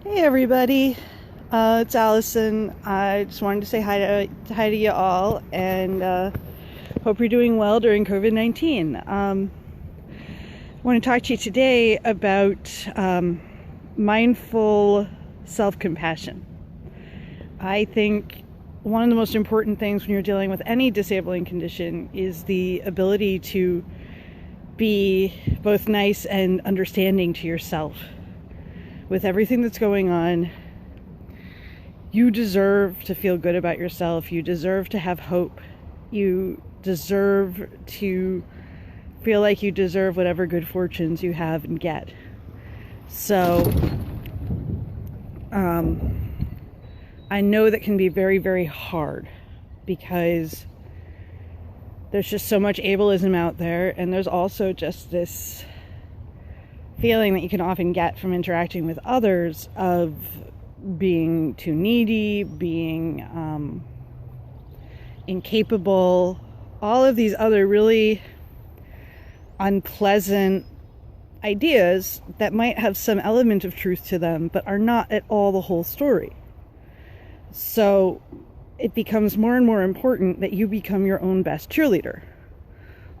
Hey everybody, it's Allison. I just wanted to say hi to you all, and hope you're doing well during COVID-19. I want to talk to you today about mindful self-compassion. I think one of the most important things when you're dealing with any disabling condition is the ability to be both nice and understanding to yourself. With everything that's going on, you deserve to feel good about yourself. You deserve to have hope. You deserve to feel like you deserve whatever good fortunes you have and get. So, I know that can be very, very hard because there's just so much ableism out there, and there's also just this feeling that you can often get from interacting with others of being too needy, being incapable, all of these other really unpleasant ideas that might have some element of truth to them, but are not at all the whole story. So it becomes more and more important that you become your own best cheerleader.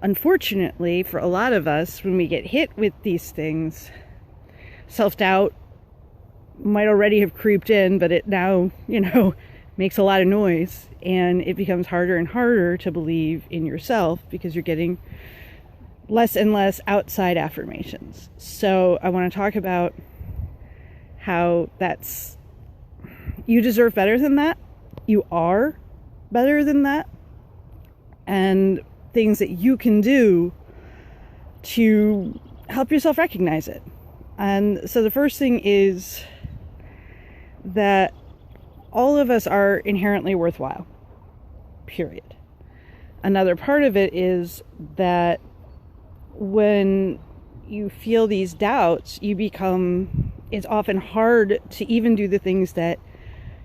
Unfortunately, for a lot of us, when we get hit with these things, self-doubt might already have creeped in, but it now, makes a lot of noise, and it becomes harder and harder to believe in yourself because you're getting less and less outside affirmations. So I want to talk about how you deserve better than that. You are better than that. And things that you can do to help yourself recognize it. And so the first thing is that all of us are inherently worthwhile, period. Another part of it is that when you feel these doubts, it's often hard to even do the things that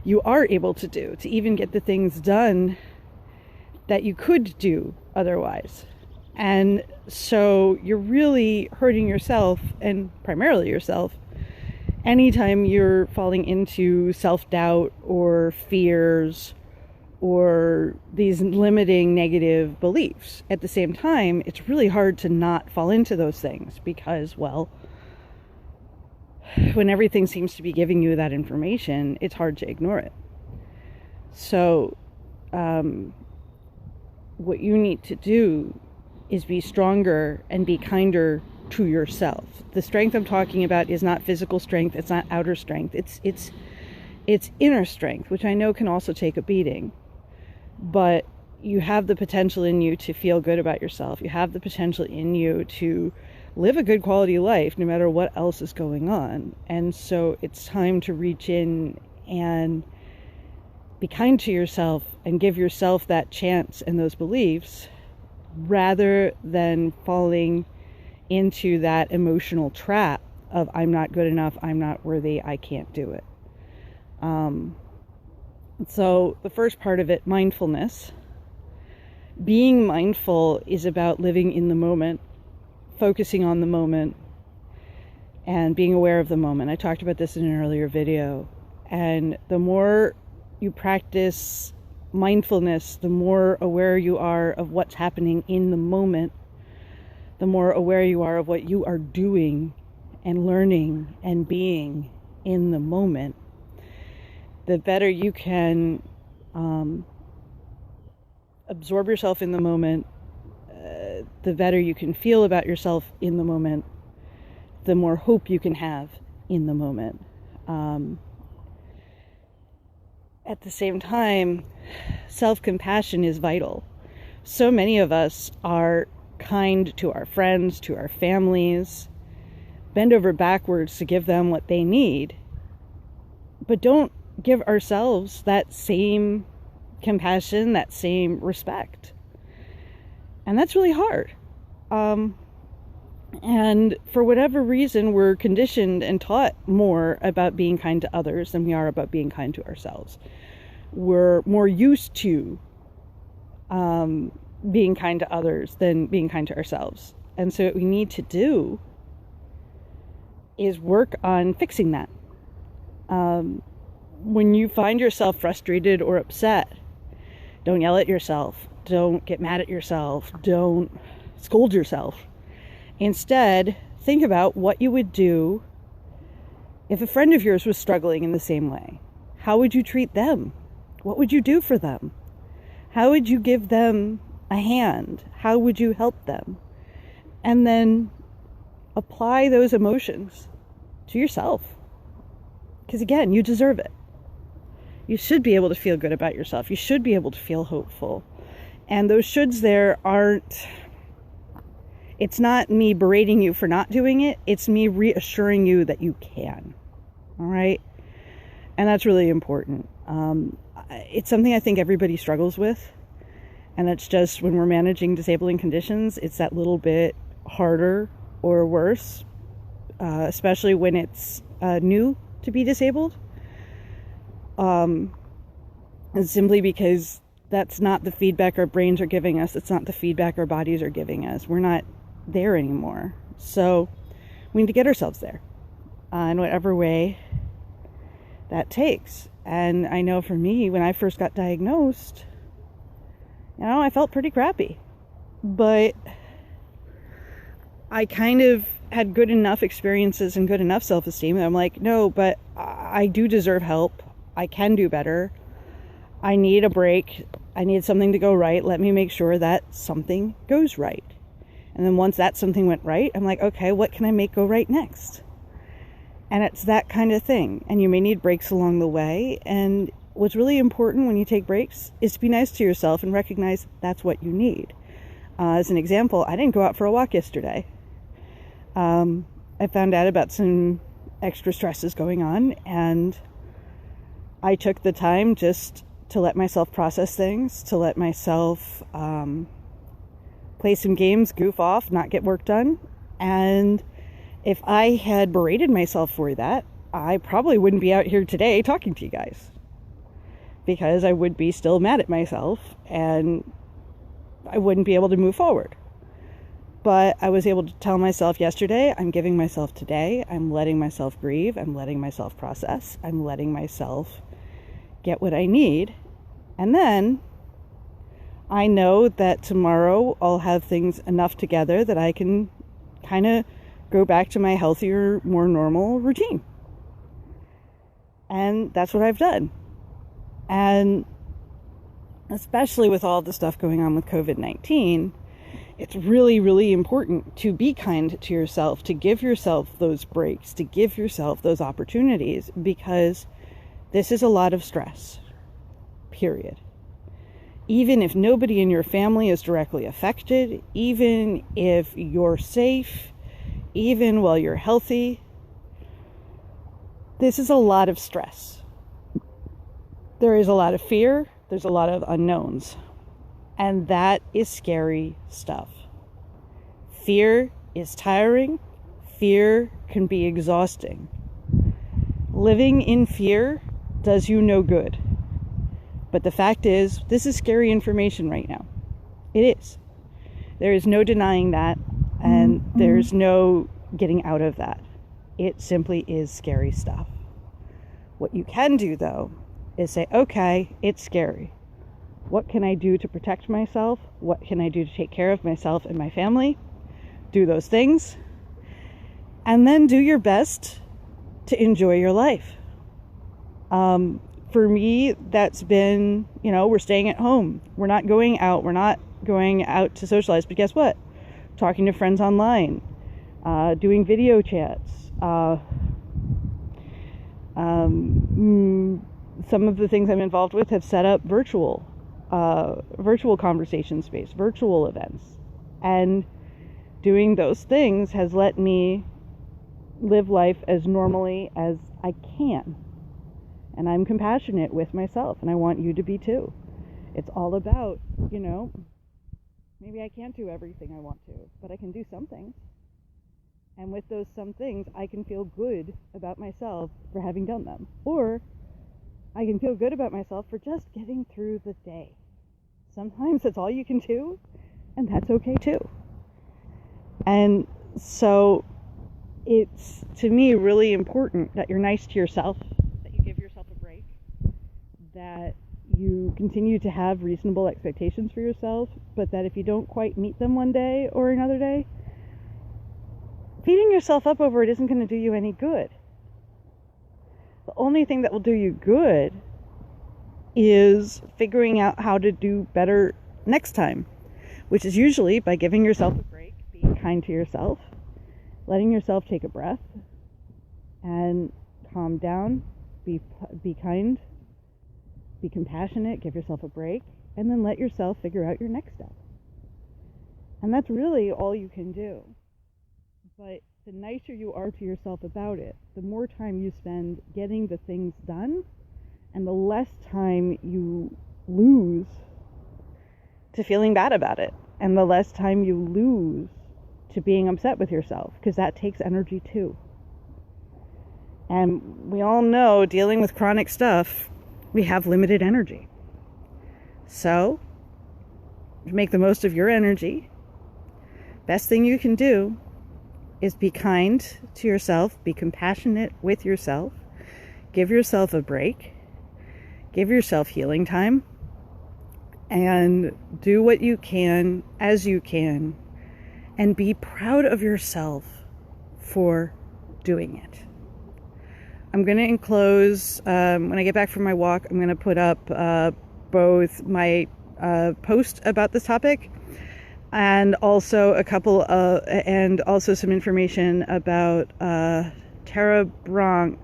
you are able to do, to even get the things done that you could do otherwise. And so you're really hurting yourself, and primarily yourself, anytime you're falling into self-doubt or fears or these limiting negative beliefs. At the same time, it's really hard to not fall into those things because, well, when everything seems to be giving you that information, it's hard to ignore it. So, what you need to do is be stronger and be kinder to yourself. The strength I'm talking about is not physical strength. It's not outer strength. It's inner strength, which I know can also take a beating. But you have the potential in you to feel good about yourself. You have the potential in you to live a good quality life no matter what else is going on. And so it's time to reach in and be kind to yourself and give yourself that chance and those beliefs rather than falling into that emotional trap of I'm not good enough, I'm not worthy, I can't do it. So the first part of it, mindfulness. Being mindful is about living in the moment, focusing on the moment, and being aware of the moment. I talked about this in an earlier video. And the more you practice mindfulness, the more aware you are of what's happening in the moment, the more aware you are of what you are doing and learning and being in the moment, the better you can absorb yourself in the moment, the better you can feel about yourself in the moment, the more hope you can have in the moment. At the same time, self-compassion is vital. So many of us are kind to our friends, to our families, bend over backwards to give them what they need, but don't give ourselves that same compassion, that same respect. And that's really hard. And for whatever reason, we're conditioned and taught more about being kind to others than we are about being kind to ourselves. We're more used to being kind to others than being kind to ourselves. And so what we need to do is work on fixing that. When you find yourself frustrated or upset, don't yell at yourself. Don't get mad at yourself. Don't scold yourself. Instead, think about what you would do if a friend of yours was struggling in the same way. How would you treat them? What would you do for them? How would you give them a hand? How would you help them? And then apply those emotions to yourself. Because again, you deserve it. You should be able to feel good about yourself. You should be able to feel hopeful. And those shoulds there aren't, it's not me berating you for not doing it. It's me reassuring you that you can. All right? And that's really important. It's something I think everybody struggles with. And it's just when we're managing disabling conditions, it's that little bit harder or worse, especially when it's new to be disabled. Simply because that's not the feedback our brains are giving us. It's not the feedback our bodies are giving us. We're not there anymore. So we need to get ourselves there in whatever way that takes. And I know for me, when I first got diagnosed, I felt pretty crappy. But I kind of had good enough experiences and good enough self-esteem that I'm like, no, but I do deserve help. I can do better. I need a break. I need something to go right. Let me make sure that something goes right. And then once that something went right, I'm like, okay, what can I make go right next? And it's that kind of thing. And you may need breaks along the way. And what's really important when you take breaks is to be nice to yourself and recognize that's what you need. As an example, I didn't go out for a walk yesterday. I found out about some extra stresses going on, and I took the time just to let myself process things, to let myself play some games, goof off, not get work done. And if I had berated myself for that, I probably wouldn't be out here today talking to you guys, because I would be still mad at myself and I wouldn't be able to move forward. But I was able to tell myself yesterday, I'm giving myself today. I'm letting myself grieve. I'm letting myself process. I'm letting myself get what I need. And then I know that tomorrow I'll have things enough together that I can kind of go back to my healthier, more normal routine. And that's what I've done. And especially with all the stuff going on with COVID-19, it's really, really important to be kind to yourself, to give yourself those breaks, to give yourself those opportunities, because this is a lot of stress, period. Even if nobody in your family is directly affected, even if you're safe, even while you're healthy, this is a lot of stress. There is a lot of fear. There's a lot of unknowns. And that is scary stuff. Fear is tiring. Fear can be exhausting. Living in fear does you no good. But the fact is, this is scary information right now. It is. There is no denying that, and there's no getting out of that. It simply is scary stuff. What you can do, though, is say, okay, it's scary. What can I do to protect myself? What can I do to take care of myself and my family? Do those things. And then do your best to enjoy your life. For me, that's been, we're staying at home. We're not going out. We're not going out to socialize. But guess what? Talking to friends online. Doing video chats. Some of the things I'm involved with have set up virtual conversation space, virtual events. And doing those things has let me live life as normally as I can. And I'm compassionate with myself, and I want you to be too. It's all about, maybe I can't do everything I want to, but I can do some things. And with those some things, I can feel good about myself for having done them. Or I can feel good about myself for just getting through the day. Sometimes that's all you can do, and that's okay too. And so it's, to me, really important that you're nice to yourself, that you continue to have reasonable expectations for yourself, but that if you don't quite meet them one day or another day, beating yourself up over it isn't going to do you any good. The only thing that will do you good is figuring out how to do better next time, which is usually by giving yourself a break, being kind to yourself, letting yourself take a breath and calm down, be kind, be compassionate, give yourself a break, and then let yourself figure out your next step. And that's really all you can do. But the nicer you are to yourself about it, the more time you spend getting the things done, and the less time you lose to feeling bad about it, and the less time you lose to being upset with yourself, because that takes energy too. And we all know, dealing with chronic stuff, we have limited energy. So, to make the most of your energy, best thing you can do is be kind to yourself, be compassionate with yourself, give yourself a break, give yourself healing time, and do what you can as you can, and be proud of yourself for doing it. I'm going to enclose, when I get back from my walk, I'm going to put up both my post about this topic and also and also some information about Tara Brach,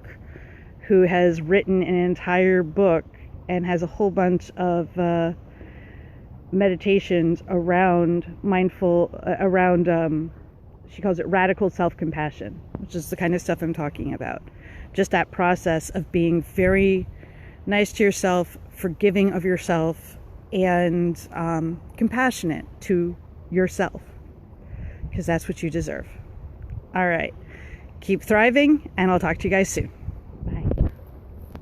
who has written an entire book and has a whole bunch of meditations around she calls it radical self-compassion, which is the kind of stuff I'm talking about. Just that process of being very nice to yourself, forgiving of yourself, and compassionate to yourself, because that's what you deserve. All right. Keep thriving, and I'll talk to you guys soon.